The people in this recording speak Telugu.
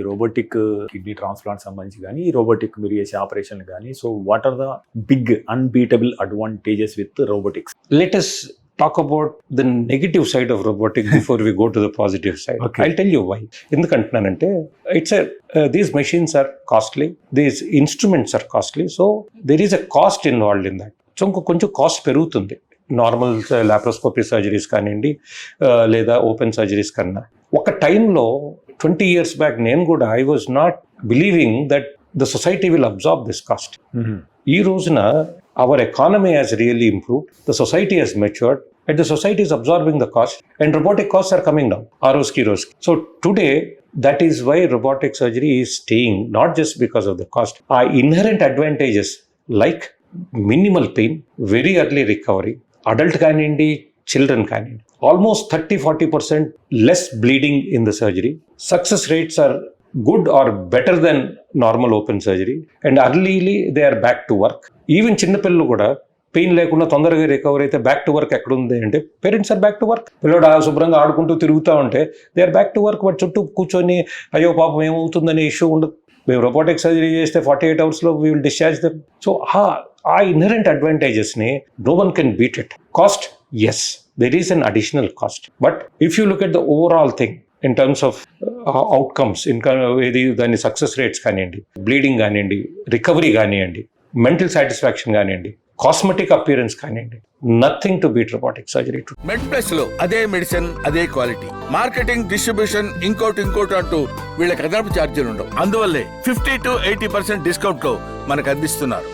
రోబోటిక్ కిడ్నీ ట్రాన్స్ప్లాంట్ సంబంధించి కానీ ఈ రోబోటిక్ మీరు చేసే ఆపరేషన్ కానీ, so what are the big unbeatable advantages with robotics? Let us talk about the negative side of robotics before we go to the positive side. Okay. I'll tell you why. ఎందుకంటున్నానంటే these machines are costly, these instruments are costly, so there is a cost involved in that. So కొంచెం కాస్ట్ పెరుగుతుంది నార్మల్ లాప్రోస్కోపీ సర్జరీస్ కానివ్వండి లేదా ఓపెన్ సర్జరీస్ కన్నా. ఒక టైంలో 20 years బ్యాక్ నేను కూడా I was not believing that the society will absorb this cost. ఈ రోజున our economy has really improved, the society has matured and the society is absorbing the cost and robotic costs are coming down ఆ రోజుకి ఈ రోజుకి. So today that is why robotic surgery is staying, not just because of the cost. Our inherent advantages like minimal pain, very early recovery, adult కానివ్వండి చిల్డ్రన్ కానివ్వండి, almost 30-40% less bleeding in the surgery, success rates are good or better than normal open surgery, and earlyly they are back to work. Even చిన్నపిల్లలు కూడా పెయిన్ లేకుండా తొందరగా రికవర్ అయితే బ్యాక్ టు వర్క్ ఎక్కడ ఉంది అంటే parents are back to work. పిల్లడు శుభ్రంగా ఆడుకుంటూ తిరుగుతూ ఉంటే they are back to work. వాటి చుట్టూ కూర్చొని అయ్యో పాపం ఏమవుతుందనే ఇష్యూ ఉండదు. మేము రోబోటిక్ సర్జరీ చేస్తే 48 hours we will discharge them. So ఆ ఇన్హరెంట్ అడ్వాంటేజెస్ని no one can beat it. Cost, yes there is an additional cost, but if you look at the overall thing in terms of outcomes, ఇంకా ఇది దాని సక్సెస్ రేట్స్ కానివ్వండి, బ్లీడింగ్ కానివ్వండి, రికవరీ కానివ్వండి, మెంటల్ సాటిస్ఫాక్షన్ కానివ్వండి, కాస్మెటిక్ అపియరెన్స్ కానివ్వండి, nothing to beat robotic surgery. MedPlus లో అదే మెడిసిన్ అదే క్వాలిటీ, మార్కెటింగ్, డిస్ట్రిబ్యూషన్, ఇంకోటి అంటూ వీళ్ళకి అదనపు ఛార్జీలు ఉండవు. అందువల్లే 50-80% డిస్కౌంట్ లో మనకు అందిస్తున్నారు.